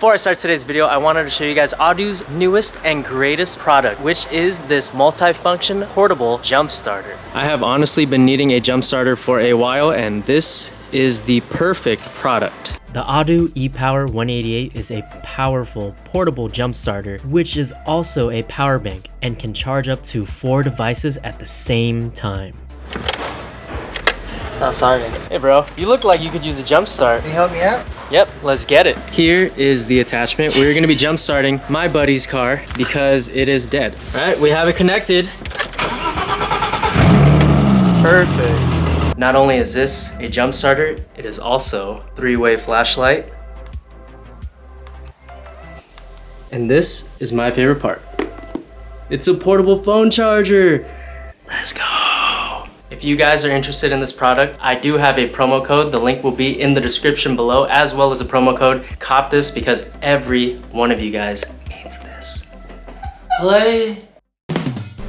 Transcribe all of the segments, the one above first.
Before I start today's video, I wanted to show you guys Audu's newest and greatest product, which is this multi-function portable jump starter. I have honestly been needing a jump starter for a while, and this is the perfect product. The Audu ePower 188 is a powerful portable jump starter, which is also a power bank and can charge up to 4 devices at the same time. Not starting. Hey bro, you look like you could use a jump start. Can you help me out? Yep, let's get it. Here is the attachment. We're gonna be jump starting my buddy's car because it is dead. All right, we have it connected. Perfect. Not only is this a jump starter, it is also 3-way flashlight. And this is my favorite part. It's a portable phone charger. Let's go. If you guys are interested in this product, I do have a promo code. The link will be in the description below, as well as a promo code. Cop this because every one of you guys needs this. Play.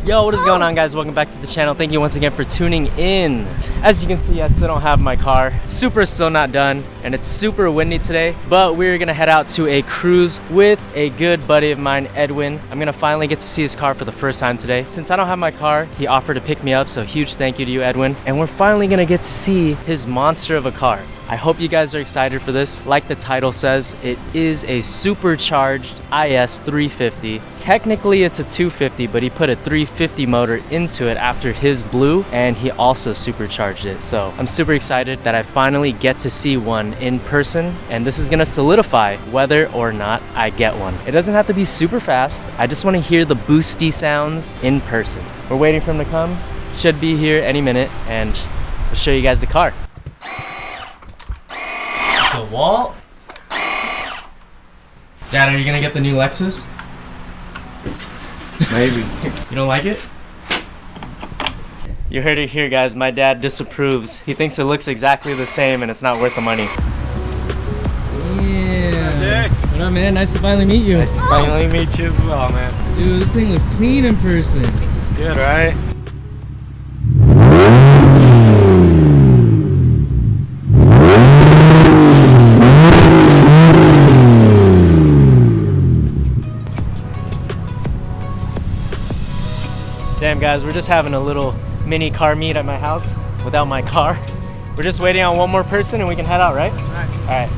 Yo, what is going on, guys? Welcome back to the channel. Thank you once again for tuning in. As you can see, I still don't have my car. Super's still not done, and it's super windy today, but we're gonna head out to a cruise with a good buddy of mine, Edwin. I'm gonna finally get to see his car for the first time today. Since I don't have my car, he offered to pick me up, so huge thank you to you, Edwin. And we're finally gonna get to see his monster of a car. I hope you guys are excited for this. Like the title says, it is a supercharged IS 350. Technically it's a 250, but he put a 350 motor into it after his blue, and he also supercharged it. So I'm super excited that I finally get to see one in person, and this is gonna solidify whether or not I get one. It doesn't have to be super fast. I just wanna hear the boosty sounds in person. We're waiting for him to come. Should be here any minute, and we'll show you guys the car. So Walt? Dad, are you gonna get the new Lexus? Maybe. You don't like it? You heard it here, guys. My dad disapproves. He thinks it looks exactly the same and it's not worth the money. Yeah. What up, man? Nice to finally meet you. Nice to finally meet you as well, man. Dude, this thing looks clean in person. It's good, right? Damn, guys, we're just having a little mini car meet at my house without my car. We're just waiting on one more person and we can head out, right? All right.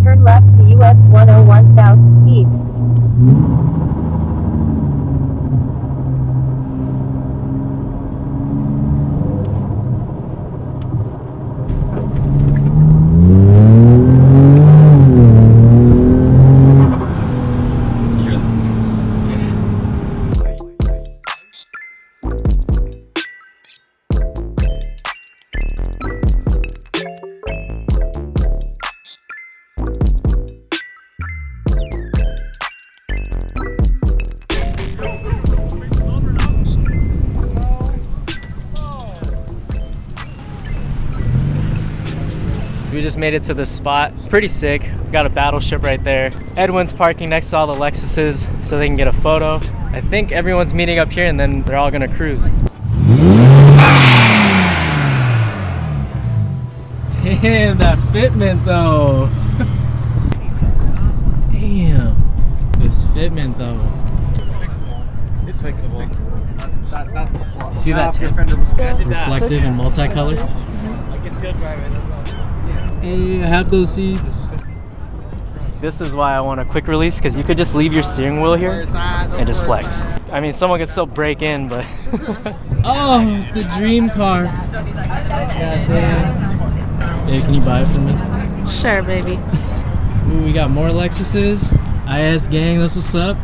Turn left to US 101 South, East. We just made it to this spot. Pretty sick. Got a battleship right there. Edwin's parking next to all the Lexuses so they can get a photo. I think everyone's meeting up here and then they're all gonna cruise. Damn, that fitment though. Damn. This fitment though. It's fixable. That's the flaw. You see that tip? Reflective and multicolor. I can still drive it, that's all. Hey, I have those seats. This is why I want a quick release, because you could just leave your steering wheel here and just flex. I mean, someone could still break in, but... Oh, the dream car. Hey, can you buy it for me? Sure, baby. Ooh, we got more Lexuses. IS gang, that's what's up.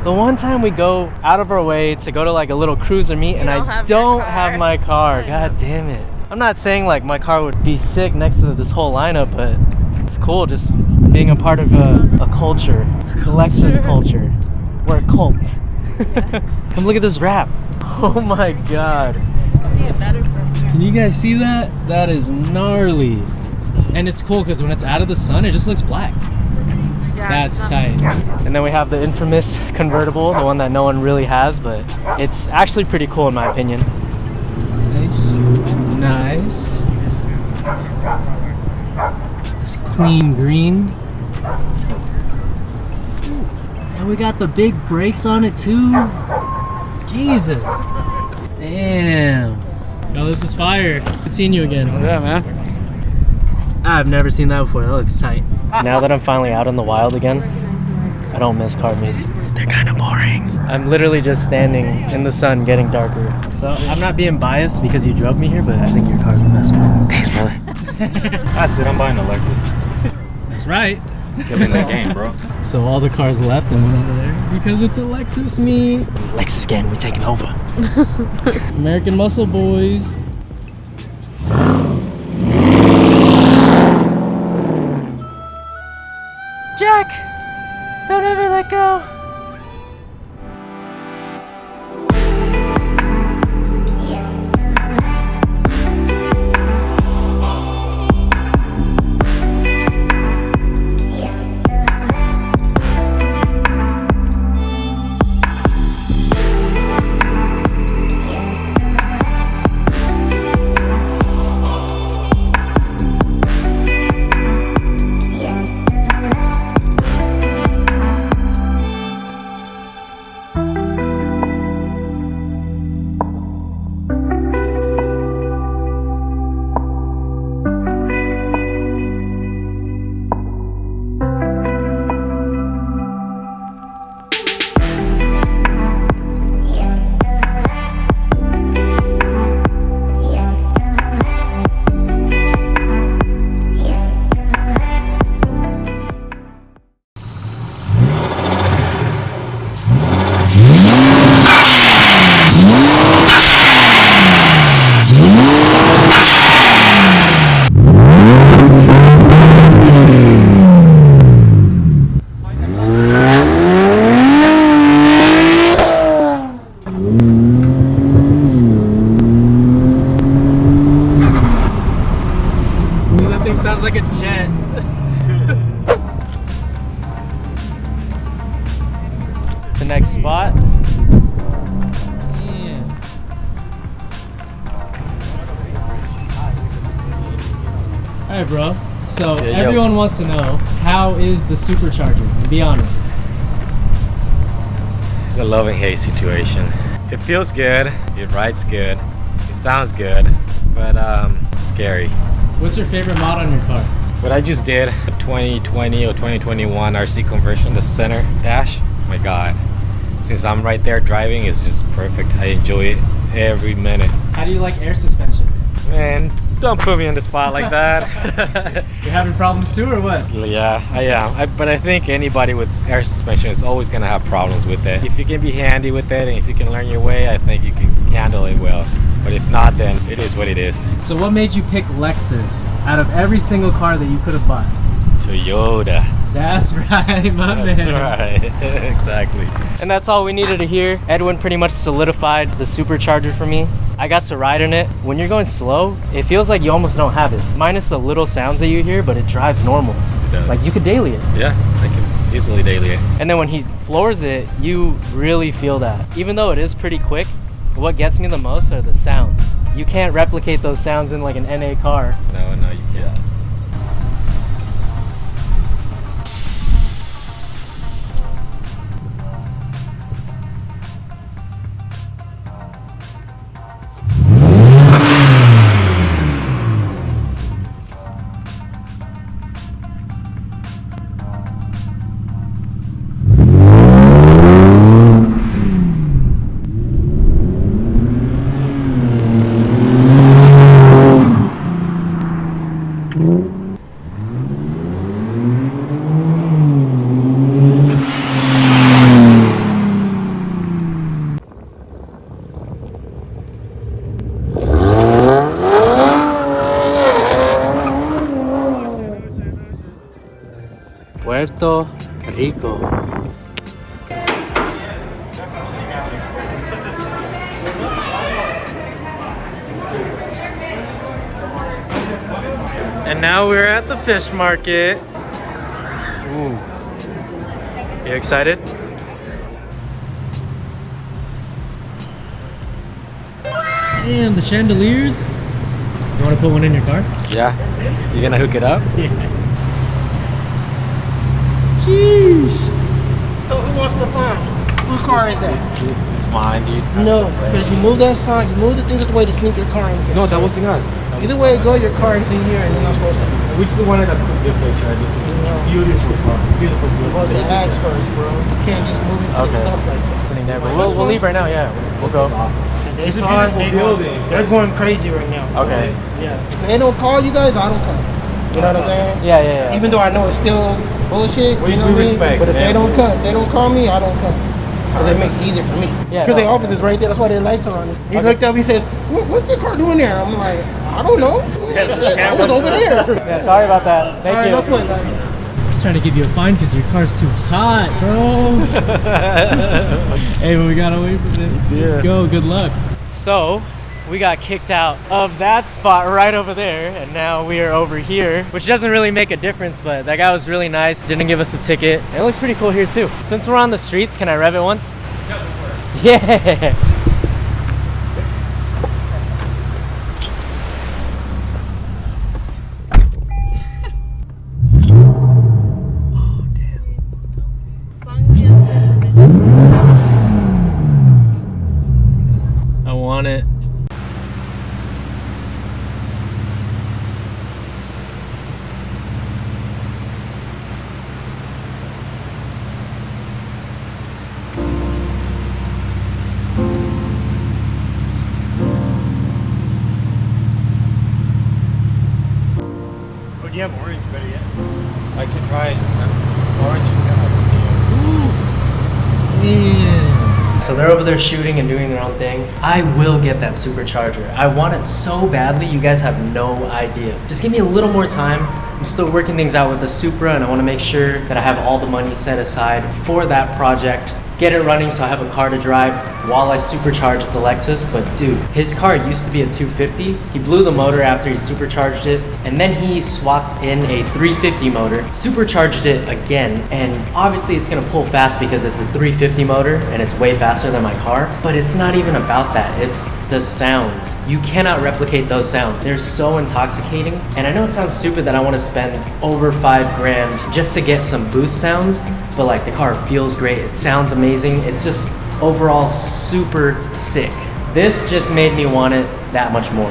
The one time we go out of our way to go to like a little cruiser meet and I don't have my car. God damn it. I'm not saying like my car would be sick next to this whole lineup, but it's cool just being a part of a culture, a Lexus culture. We're a cult. Yeah. Come look at this wrap. Oh my god. See it better from here. Can you guys see that? That is gnarly. And it's cool because when it's out of the sun, it just looks black. Yeah, That's some- tight. And then we have the infamous convertible, the one that no one really has, but it's actually pretty cool in my opinion. Nice. Nice. This clean green. And we got the big brakes on it too. Jesus. Damn. Yo, this is fire. Good seeing you again. Yeah, man. I've never seen that before. That looks tight. Now that I'm finally out in the wild again, I don't miss car meets. They're kind of boring. I'm literally just standing in the sun getting darker. So I'm not being biased because you drove me here, but I think your car's the best one. Thanks, brother. That's it, I'm buying a Lexus. That's right. Killing that game, bro. So all the cars left and went over there because it's a Lexus meet. Lexus gang, we're taking over. American Muscle Boys. Jack, don't ever let go. Sounds like a jet. The next spot. Yeah. Alright, bro. So everyone wants to know, how is the supercharger? Be honest. It's a love and hate situation. It feels good, it rides good, it sounds good, but scary. What's your favorite mod on your car? What I just did, the 2020 or 2021 RC conversion, the center dash, my god. Since I'm right there driving, it's just perfect. I enjoy it every minute. How do you like air suspension? Man, don't put me on the spot like that. You're having problems too or what? Yeah, I am. But I think anybody with air suspension is always gonna have problems with it. If you can be handy with it and if you can learn your way, I think you can handle it well. But if not, then it is what it is. So what made you pick Lexus out of every single car that you could have bought? Toyota. That's right, my man. That's right, exactly. And that's all we needed to hear. Edwin pretty much solidified the supercharger for me. I got to ride in it. When you're going slow, it feels like you almost don't have it. Minus the little sounds that you hear, but it drives normal. It does. Like you could daily it. Yeah, I can easily daily it. And then when he floors it, you really feel that. Even though it is pretty quick, what gets me the most are the sounds. You can't replicate those sounds in like an NA car. No, you can't. Puerto Rico. And now we're at the fish market. Ooh. You excited? Damn, the chandeliers. You want to put one in your car? Yeah. You gonna hook it up? Yeah. Sheesh. So who wants the phone? Whose car is that? It's mine, dude. No, because you move that sign, you move the thing way to sneak your car in here. No, that So wasn't us. either way, go, your car is in here and you're not supposed to. We just wanted to put the picture. This is beautiful stuff. Beautiful, You're beautiful. supposed to ask first, bro. You can't just move into Okay. stuff like that. We'll leave right now, yeah. We'll go. And they saw it, they're going crazy right now. So, Okay. yeah. If they don't call you guys, I don't come. You know what I'm saying? Yeah. Even though I know it's still bullshit, We you know what I mean? respect But if they them. don't come, if they don't call me, I don't come. Because it makes it easier for me. Yeah, Because no. their office is right there, that's why their lights are on. He looked up, he says, what's the car doing there? I'm like, I don't know. Shit, I was over there. Yeah, sorry about that. Thank All right, you. that's what. Just trying to give you a fine because your car's too hot, bro. Hey, but we got away from it. Let's go. Good luck. So, we got kicked out of that spot right over there, and now we are over here, which doesn't really make a difference, but that guy was really nice, didn't give us a ticket. It looks pretty cool here too. Since we're on the streets, can I rev it once? Yeah! I want it. Oh, do you have orange better yet? I can try it. Orange is kind of Yeah. So they're over there shooting and doing their own thing. I will get that supercharger. I want it so badly, you guys have no idea. Just give me a little more time. I'm still working things out with the Supra, and I want to make sure that I have all the money set aside for that project. Get it running so I have a car to drive while I supercharge the Lexus. But dude, his car used to be a 250. He blew the motor after he supercharged it, and then he swapped in a 350 motor, supercharged it again, and obviously it's gonna pull fast because it's a 350 motor and it's way faster than my car. But it's not even about that, it's the sounds. You cannot replicate those sounds. They're so intoxicating. And I know it sounds stupid that I want to spend over $5,000 just to get some boost sounds, but like the car feels great, it sounds amazing, it's just overall super sick. This just made me want it that much more.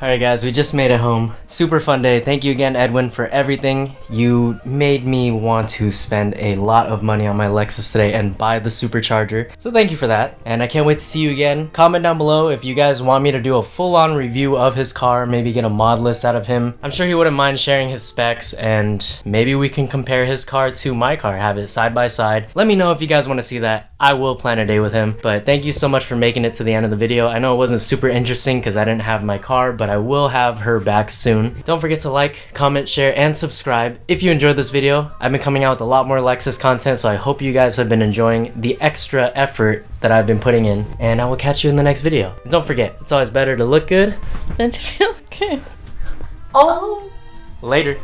Alright guys, we just made it home. Super fun day. Thank you again, Edwin, for everything. You made me want to spend a lot of money on my Lexus today and buy the supercharger. So thank you for that. And I can't wait to see you again. Comment down below if you guys want me to do a full-on review of his car, maybe get a mod list out of him. I'm sure he wouldn't mind sharing his specs, and maybe we can compare his car to my car, have it side by side. Let me know if you guys want to see that. I will plan a day with him. But thank you so much for making it to the end of the video. I know it wasn't super interesting because I didn't have my car, but I will have her back soon. Don't forget to like, comment, share, and subscribe if you enjoyed this video. I've been coming out with a lot more Lexus content, so I hope you guys have been enjoying the extra effort that I've been putting in, and I will catch you in the next video. And don't forget, it's always better to look good Then to feel good. oh later.